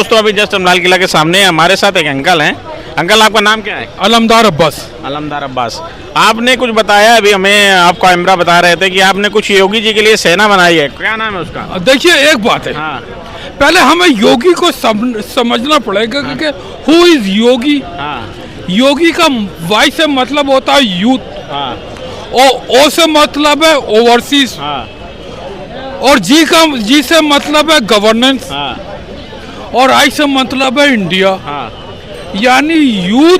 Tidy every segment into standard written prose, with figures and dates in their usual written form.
दोस्तों अभी जस्ट हम लाल किला के सामने हैं, हमारे साथ एक अंकल हैं। अंकल आपका नाम क्या है? अलमदार अब्बास। अलमदार अब्बास, आपने कुछ बताया अभी हमें, आपका इमरा बता रहे थे कि आपने कुछ योगी जी के लिए सेना बनाई है, क्या नाम है उसका? देखिए एक बात है, हाँ पहले हमें योगी को समझना पड़ेगा कि हु इज योगी। हाँ योगी का वाई से मतलब होता है यूथ, हाँ और ओ से मतलब है ओवरसीज, हाँ और जी से मतलब है गवर्नेंस, हाँ और आई से मतलब है इंडिया। हाँ यानी यूथ,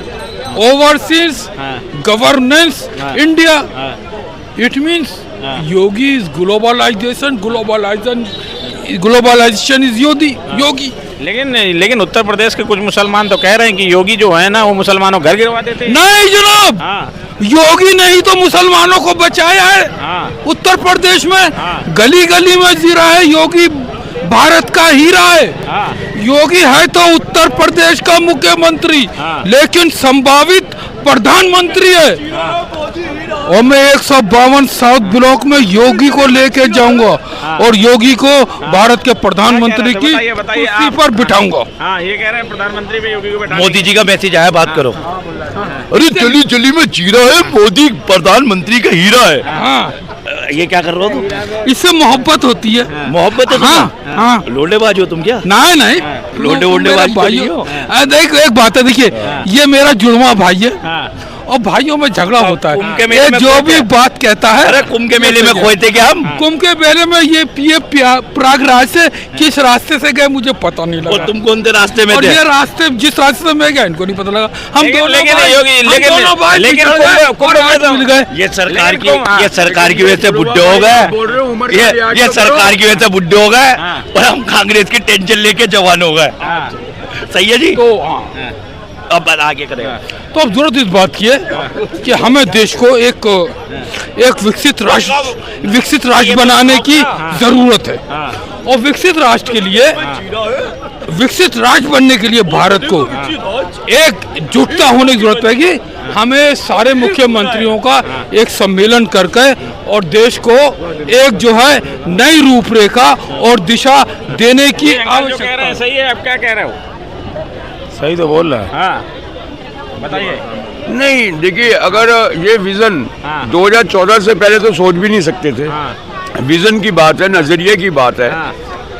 ओवरसीज, हाँ गवर्नेंस, हाँ। इंडिया। हाँ इट मीन्स हाँ। योगी इज ग्लोबलाइजेशन इज योगी। लेकिन उत्तर प्रदेश के कुछ मुसलमान तो कह रहे हैं कि योगी जो है ना वो मुसलमानों घर गिरवा देते हैं। नहीं जनाब, हाँ योगी नहीं तो मुसलमानों को बचाया है। हाँ उत्तर प्रदेश में हाँ। गली गली में जी रहा है योगी, भारत का हीरा है। हाँ योगी है तो उत्तर प्रदेश का मुख्यमंत्री, हाँ। लेकिन संभावित प्रधानमंत्री है। और मैं 152 साउथ ब्लॉक में योगी को लेके जाऊंगा, और योगी को भारत के प्रधानमंत्री की कुर्सी पर बिठाऊंगा। हाँ ये कह रहे हैं प्रधानमंत्री पे योगी को बैठा। मोदी जी का मैसेज आया, बात करो। अरे जल्दी जल्दी में जीरा है, मोदी प्रधानमंत्री का हीरा है। हाँ, ये क्या कर रहे हो तुम? इससे मोहब्बत होती है। मोहब्बत है? हाँ हाँ। लोडेबाज हो तुम क्या? नहीं लोडेबाज भाई हो। देख एक बात है, देखिए ये मेरा जुड़वा भाई है, हाँ और भाइयों में झगड़ा होता है। कुंभ के मेले ये में जो भी बात कहता है, अरे कुंभ के मेले में खोए थे क्या हम? कुंभ के मेले में ये प्रयागराज से किस रास्ते से गए मुझे पता नहीं लगा। और तुम कौन से रास्ते में और थे? ये रास्ते जिस रास्ते से मैं गया इनको नहीं पता लगा। हम दोनों मिल गए। ये सरकार की वजह से बुड्ढे हो गए, ये सरकार की वजह से बुड्ढे हो गए, और हम कांग्रेस की टेंशन लेके जवान हो गए। सही है जी। तो अब आगे करेगा। तो अब जरूरत इस बात की है कि हमें देश को एक विकसित राष्ट्र बनाने की जरूरत है, और विकसित राष्ट्र के लिए, विकसित राष्ट्र बनने के लिए भारत को एकजुटता होने की जरूरत है कि हमें सारे मुख्यमंत्रियों का एक सम्मेलन करके और देश को एक जो है नई रूपरेखा और दिशा देने की आवश्यकता है। सही है, आप क्या कह रहे हो? सही तो बोल रहा है। हाँ बताइए। नहीं देखिए, अगर ये विजन हाँ। 2014 से पहले तो सोच भी नहीं सकते थे। हाँ। विजन की बात है, नजरिए की बात है। हाँ।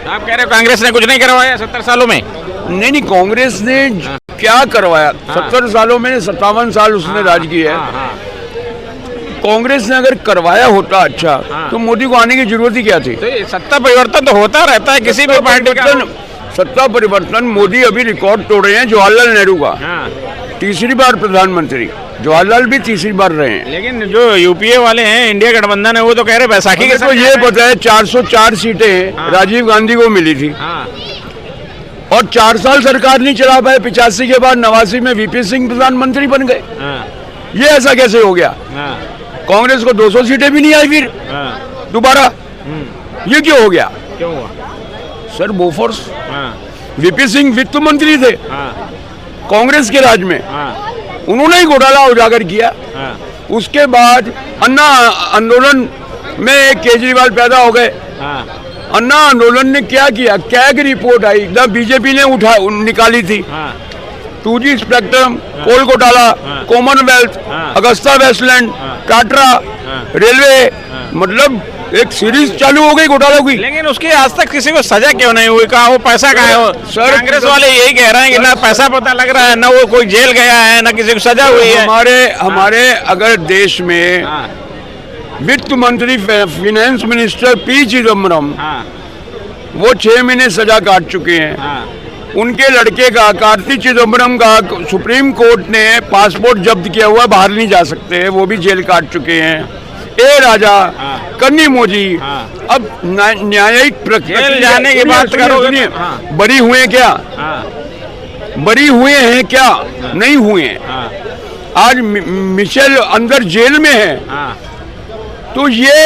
आप कह रहे हो कांग्रेस ने कुछ नहीं करवाया 70 सालों में? नहीं, कांग्रेस ने क्या करवाया? 70 सालों में 57 साल उसने राज किया है। कांग्रेस ने अगर करवाया होता अच्छा, तो मोदी को आने की जरूरत ही क्या थी? तो ये सत्ता परिवर्तन तो होता रहता है किसी भी पार्टी का। सत्ता परिवर्तन, मोदी अभी रिकॉर्ड तोड़ रहे हैं जवाहरलाल नेहरू का। हाँ। तीसरी बार प्रधानमंत्री, जवाहरलाल भी तीसरी बार रहे हैं। लेकिन जो यूपीए वाले हैं, इंडिया गठबंधन है, वो तो कह रहे बैसाखी के तो ये पता है 404 सीटें हाँ। राजीव गांधी को मिली थी, हाँ। और 4 साल सरकार नहीं चला पाए। 85 के बाद 89 में वीपी सिंह प्रधानमंत्री बन गए। हाँ। ये ऐसा कैसे हो गया? हाँ। कांग्रेस को 200 सीटें भी नहीं आई फिर हाँ। दोबारा। ये क्यों हो गया? क्यों हुआ? सर बोफोर्स, हाँ। वीपी सिंह वित्त मंत्री थे हाँ। कांग्रेस के राज में, हाँ। उन्होंने ही घोटाला उजागर किया। हाँ। उसके बाद अन्ना आंदोलन में केजरीवाल पैदा हो गए। हाँ। अन्ना आंदोलन ने क्या किया? कैग रिपोर्ट आई, ना बीजेपी ने निकाली थी। हाँ। 2G स्पेक्ट्रम, कोल घोटाला, कॉमनवेल्थ, अगस्ता वेस्टलैंड, काटरा, रेलवे, मतलब एक सीरीज चालू हो गई घोटालों की। लेकिन उसकी आज तक किसी को सजा क्यों नहीं हुई? कहा वो पैसा कहाँ है? सर, कांग्रेस वाले यही कह रहे हैं कि ना पैसा पता लग रहा है, ना वो कोई जेल गया है, ना किसी को सजा हुई है। हमारे अगर देश में हाँ। वित्त मंत्री फाइनेंस मिनिस्टर पी चिदम्बरम, हाँ। वो 6 महीने सजा काट चुके हैं। हाँ। उनके लड़के का, कार्ति चिदम्बरम का, सुप्रीम कोर्ट ने पासपोर्ट जब्त किया हुआ, बाहर नहीं जा सकते, वो भी जेल काट चुके हैं। ए राजा, कन्नी मोजी, अब न्यायिक प्रक्रिया जेल जाने की बात करोगे? हाँ। बरी हुए क्या? बरी हुए हैं क्या? नहीं हुए हैं। आज मिशेल अंदर जेल में है। तो ये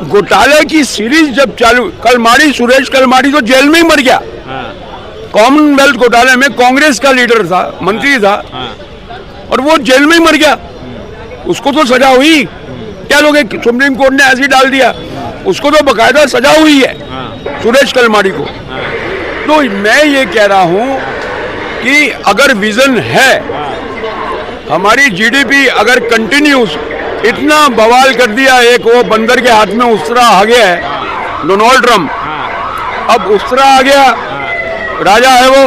घोटाले की सीरीज जब चालू, कलमाड़ी, सुरेश कलमाड़ी तो जेल में ही मर गया। कॉमनवेल्थ घोटाले में कांग्रेस का लीडर था, मंत्री था, और वो जेल में ही मर गया। उसको तो सजा हुई। क्या लोग, सुप्रीम कोर्ट ने ऐसे ही डाल दिया? उसको तो बकायदा सजा हुई है सुरेश कलमाड़ी को। तो मैं ये कह रहा हूं कि अगर विजन है, हमारी जीडीपी अगर कंटिन्यूस, इतना बवाल कर दिया, एक वो बंदर के हाथ में उसरा आ गया है, डोनाल्ड ट्रम्प, अब उसरा आ गया, राजा है वो,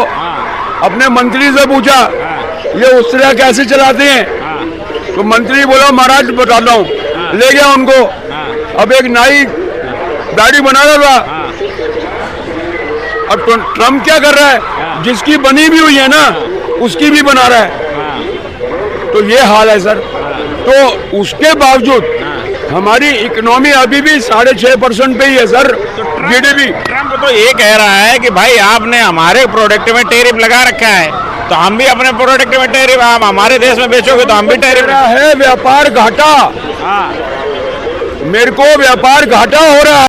अपने मंत्री से पूछा ये उसरा कैसे चलाते हैं, तो मंत्री बोला महाराज बताता हूँ, ले गया उनको। अब एक नाई दाढ़ी बना रहा था, अब ट्रम्प क्या कर रहा है, जिसकी बनी भी हुई है ना उसकी भी बना रहा है। तो ये हाल है सर। तो उसके बावजूद हमारी इकोनॉमी अभी भी 6.5% पे ही है सर, जीडीपी। ट्रम्प तो ये कह रहा है कि भाई आपने हमारे प्रोडक्ट में टैरिफ लगा रखा है, तो हम भी अपने प्रोडक्ट में टैरिफ, आप हमारे देश में बेचोगे तो हम भी टैरिफ। है व्यापार घाटा, मेरे को व्यापार घाटा हो रहा है।